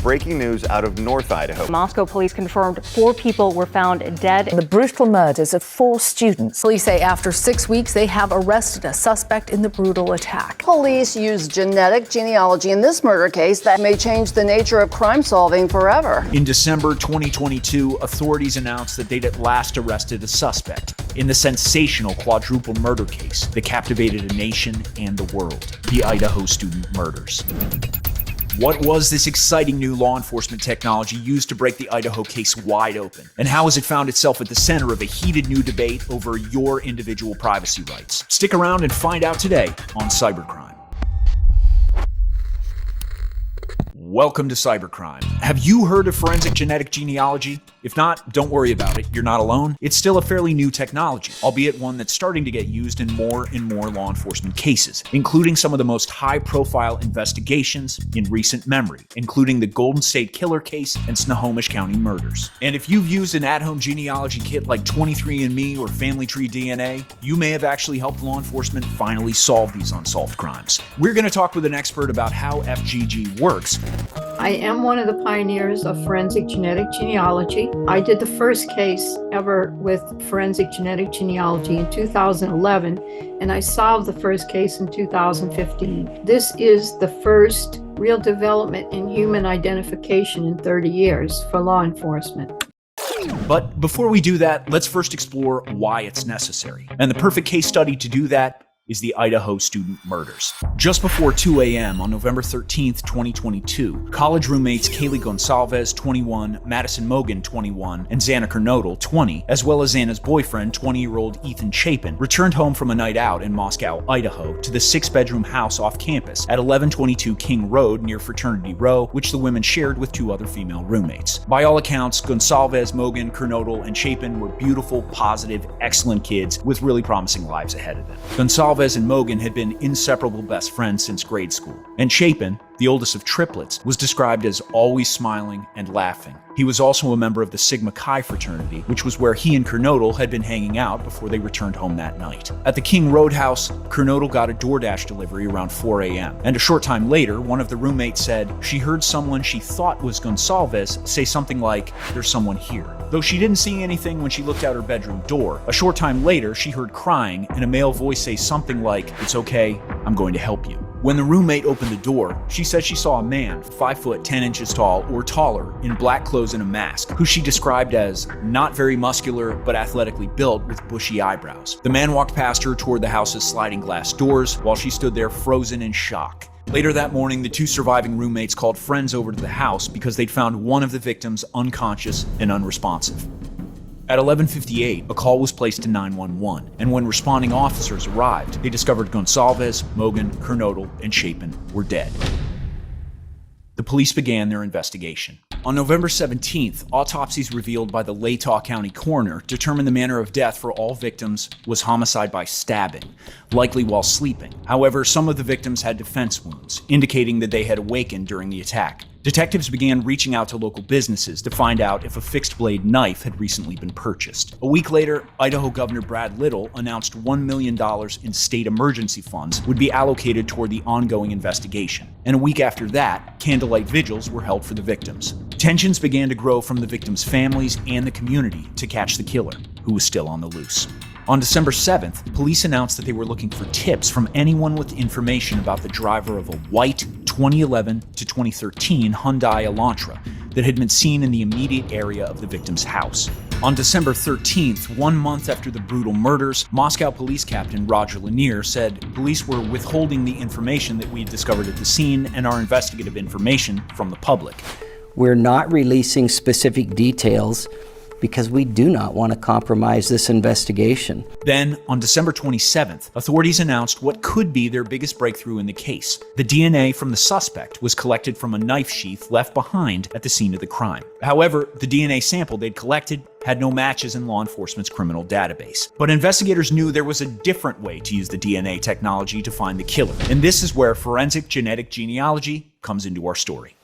breaking news out of North Idaho. Moscow police confirmed 4 people were found dead. The brutal murders of 4 students. Police say after 6 weeks, they have arrested a suspect in the brutal attack. Police use genetic genealogy in this murder case that may change the nature of crime solving forever. In December 2022, authorities announced that they'd at last arrested a suspect in the sensational quadruple murder case that captivated a nation and the world, the Idaho student murders. What was this exciting new law enforcement technology used to break the Idaho case wide open? And how has it found itself at the center of a heated new debate over your individual privacy rights? Stick around and find out today on Cybercrime. Welcome to Cybercrime. Have you heard of forensic genetic genealogy? If not, don't worry about it. You're not alone. It's still a fairly new technology, albeit one that's starting to get used in more and more law enforcement cases, including some of the most high-profile investigations in recent memory, including the Golden State Killer case and Snohomish County murders. And if you've used an at-home genealogy kit like 23andMe or Family Tree DNA, you may have actually helped law enforcement finally solve these unsolved crimes. We're going to talk with an expert about how FGG works. I am one of the pioneers of forensic genetic genealogy. I did the first case ever with forensic genetic genealogy in 2011, and I solved the first case in 2015. This is the first real development in human identification in 30 years for law enforcement. But before we do that, let's first explore why it's necessary. And the perfect case study to do that is the Idaho student murders. Just before 2 a.m. on November 13th, 2022, college roommates Kaylee Goncalves, 21, Madison Mogen, 21, and Xana Kernodle, 20, as well as Xana's boyfriend, 20-year-old Ethan Chapin, returned home from a night out in Moscow, Idaho, to the 6-bedroom house off campus at 1122 King Road near Fraternity Row, which the women shared with 2 other female roommates. By all accounts, Goncalves, Mogen, Kernodle, and Chapin were beautiful, positive, excellent kids with really promising lives ahead of them. Goncalves and Mogen had been inseparable best friends since grade school, and Chapin, the oldest of triplets, was described as always smiling and laughing. He was also a member of the Sigma Chi fraternity, which was where he and Kernodle had been hanging out before they returned home that night. At the King Road house, Kernodle got a DoorDash delivery around 4 a.m., and a short time later, one of the roommates said she heard someone she thought was Goncalves say something like, "There's someone here." Though she didn't see anything when she looked out her bedroom door, a short time later, she heard crying and a male voice say something like, "It's okay, I'm going to help you." When the roommate opened the door, she said she saw a man, 5 foot 10 inches tall or taller, in black clothes and a mask, who she described as not very muscular but athletically built with bushy eyebrows. The man walked past her toward the house's sliding glass doors while she stood there frozen in shock. Later that morning, the 2 surviving roommates called friends over to the house because they'd found one of the victims unconscious and unresponsive. At 11:58, a call was placed to 911, and when responding officers arrived, they discovered Goncalves, Mogen, Kernodle, and Chapin were dead. The police began their investigation. On November 17th, autopsies revealed by the Latah County coroner determined the manner of death for all victims was homicide by stabbing, likely while sleeping. However, some of the victims had defense wounds, indicating that they had awakened during the attack. Detectives began reaching out to local businesses to find out if a fixed-blade knife had recently been purchased. A week later, Idaho Governor Brad Little announced $1 million in state emergency funds would be allocated toward the ongoing investigation. And a week after that, candlelight vigils were held for the victims. Tensions began to grow from the victims' families and the community to catch the killer, who was still on the loose. On December 7th, police announced that they were looking for tips from anyone with information about the driver of a white 2011 to 2013 Hyundai Elantra that had been seen in the immediate area of the victim's house. On December 13th, 1 month after the brutal murders, Moscow Police Captain Roger Lanier said police were withholding the information that we had discovered at the scene and our investigative information from the public. We're not releasing specific details because we do not want to compromise this investigation. Then, on December 27th, authorities announced what could be their biggest breakthrough in the case. The DNA from the suspect was collected from a knife sheath left behind at the scene of the crime. However, the DNA sample they'd collected had no matches in law enforcement's criminal database. But investigators knew there was a different way to use the DNA technology to find the killer. And this is where forensic genetic genealogy comes into our story.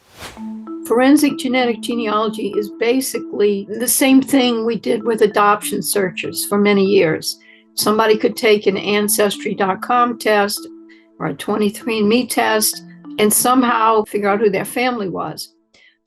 Forensic genetic genealogy is basically the same thing we did with adoption searches for many years. Somebody could take an Ancestry.com test or a 23andMe test and somehow figure out who their family was.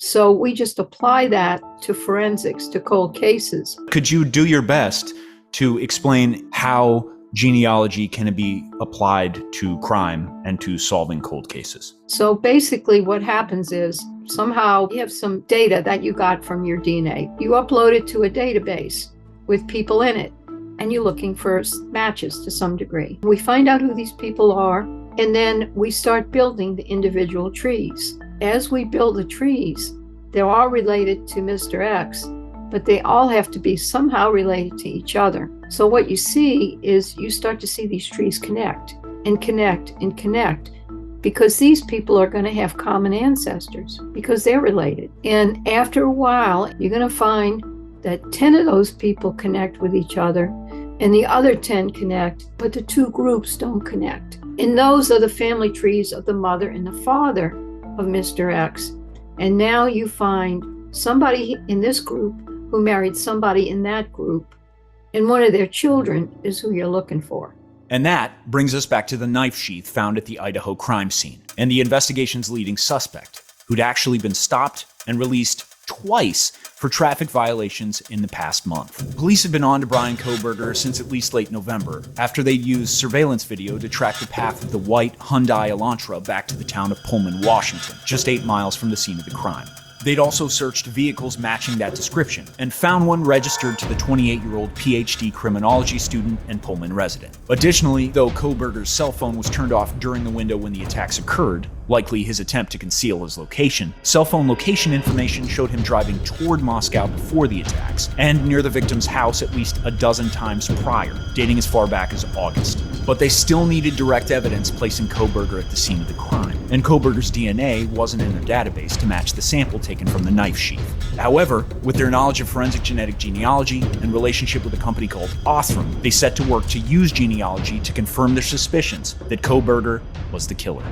So we just apply that to forensics, to cold cases. Could you do your best to explain how genealogy can be applied to crime and to solving cold cases? So basically what happens is somehow you have some data that you got from your DNA. You upload it to a database with people in it, and you're looking for matches to some degree. We find out who these people are, and then we start building the individual trees. As we build the trees, they're all related to Mr. X, but they all have to be somehow related to each other. So what you see is you start to see these trees connect and connect and connect, because these people are going to have common ancestors because they're related. And after a while, you're going to find that 10 of those people connect with each other and the other 10 connect, but the two groups don't connect. And those are the family trees of the mother and the father of Mr. X. And now you find somebody in this group who married somebody in that group, and one of their children is who you're looking for. And that brings us back to the knife sheath found at the Idaho crime scene and the investigation's leading suspect, who'd actually been stopped and released twice for traffic violations in the past month. Police have been on to Bryan Kohberger since at least late November, after they used surveillance video to track the path of the white Hyundai Elantra back to the town of Pullman, Washington, just 8 miles from the scene of the crime. They'd also searched vehicles matching that description and found one registered to the 28-year-old PhD criminology student and Pullman resident. Additionally, though Kohberger's cell phone was turned off during the window when the attacks occurred, likely his attempt to conceal his location, cell phone location information showed him driving toward Moscow before the attacks and near the victim's house at least a dozen times prior, dating as far back as August. But they still needed direct evidence placing Kohberger at the scene of the crime, and Kohberger's DNA wasn't in their database to match the sample taken from the knife sheath. However, with their knowledge of forensic genetic genealogy and relationship with a company called Othram, they set to work to use genealogy to confirm their suspicions that Kohberger was the killer.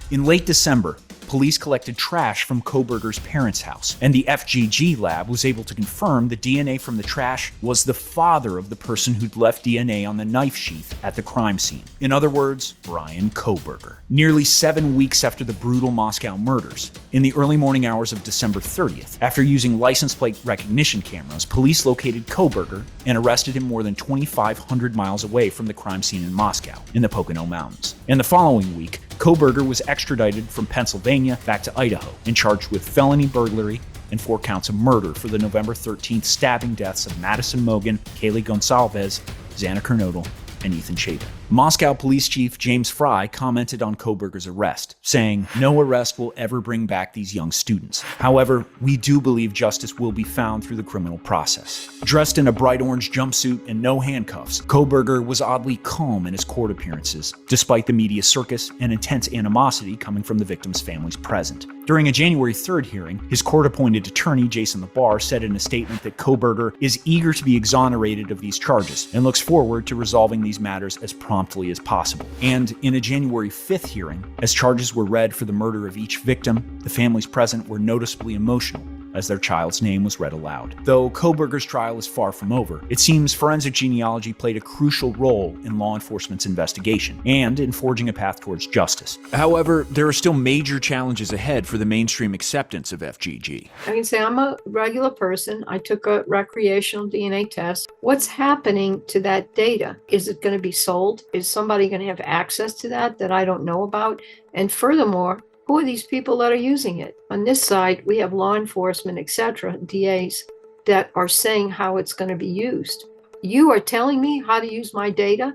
In late December, police collected trash from Kohberger's parents' house, and the FGG lab was able to confirm the DNA from the trash was the father of the person who'd left DNA on the knife sheath at the crime scene. In other words, Bryan Kohberger. Nearly 7 weeks after the brutal Moscow murders, in the early morning hours of December 30th, after using license plate recognition cameras, police located Kohberger and arrested him more than 2,500 miles away from the crime scene in Moscow, in the Pocono Mountains. And the following week, Kohberger was extradited from Pennsylvania back to Idaho and charged with felony burglary and 4 counts of murder for the November 13th stabbing deaths of Madison Mogen, Kaylee Goncalves, Xana Kernodle, and Ethan Chapin. Moscow Police Chief James Fry commented on Kohberger's arrest, saying, "No arrest will ever bring back these young students. However, we do believe justice will be found through the criminal process." Dressed in a bright orange jumpsuit and no handcuffs, Kohberger was oddly calm in his court appearances, despite the media circus and intense animosity coming from the victims' families present. During a January 3rd hearing, his court-appointed attorney, Jason LaBar, said in a statement that Kohberger is eager to be exonerated of these charges and looks forward to resolving these matters as promptly as possible. And in a January 5th hearing, as charges were read for the murder of each victim, the families present were noticeably emotional as their child's name was read aloud. Though Kohberger's trial is far from over, it seems forensic genealogy played a crucial role in law enforcement's investigation and in forging a path towards justice. However, there are still major challenges ahead for the mainstream acceptance of FGG. I can say I'm a regular person. I took a recreational DNA test. What's happening to that data? Is it going to be sold? Is somebody going to have access to that I don't know about? And furthermore, who are these people that are using it? On this side, we have law enforcement, etc., DAs, that are saying how it's going to be used. You are telling me how to use my data?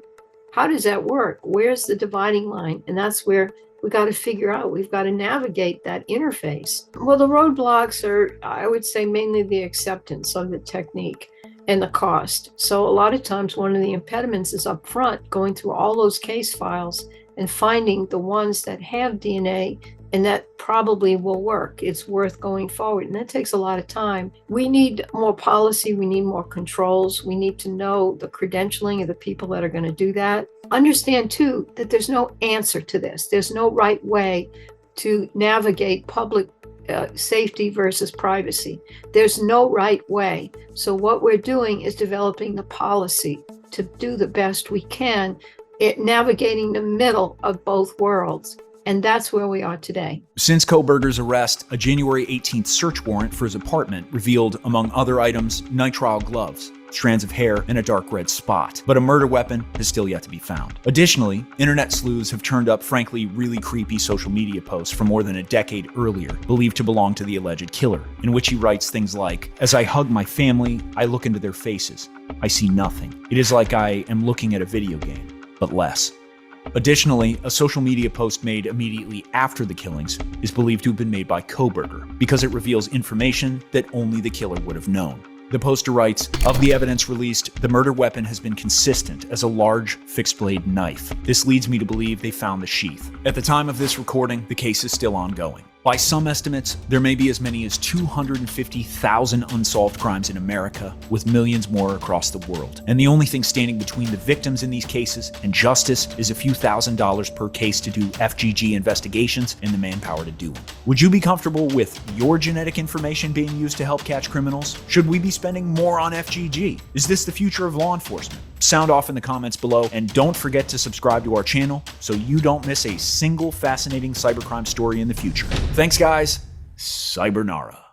How does that work? Where's the dividing line? And that's where we got to figure out. We've got to navigate that interface. Well, the roadblocks are, I would say, mainly the acceptance of the technique and the cost. So a lot of times, one of the impediments is up front, going through all those case files and finding the ones that have DNA and that probably will work. It's worth going forward. And that takes a lot of time. We need more policy. We need more controls. We need to know the credentialing of the people that are going to do that. Understand, too, that there's no answer to this. There's no right way to navigate public safety versus privacy. There's no right way. So what we're doing is developing the policy to do the best we can at navigating the middle of both worlds. And that's where we are today. Since Kohberger's arrest, a January 18th search warrant for his apartment revealed, among other items, nitrile gloves, strands of hair, and a dark red spot. But a murder weapon has still yet to be found. Additionally, internet sleuths have turned up frankly really creepy social media posts from more than a decade earlier, believed to belong to the alleged killer, in which he writes things like, "As I hug my family, I look into their faces. I see nothing. It is like I am looking at a video game, but less." Additionally, a social media post made immediately after the killings is believed to have been made by Kohberger because it reveals information that only the killer would have known. The poster writes, "Of the evidence released, the murder weapon has been consistent as a large fixed-blade knife. This leads me to believe they found the sheath." At the time of this recording, the case is still ongoing. By some estimates, there may be as many as 250,000 unsolved crimes in America, with millions more across the world. And the only thing standing between the victims in these cases and justice is a few $1,000s per case to do FGG investigations and the manpower to do them. Would you be comfortable with your genetic information being used to help catch criminals? Should we be spending more on FGG? Is this the future of law enforcement? Sound off in the comments below, and don't forget to subscribe to our channel so you don't miss a single fascinating cybercrime story in the future. Thanks, guys. Cybernara.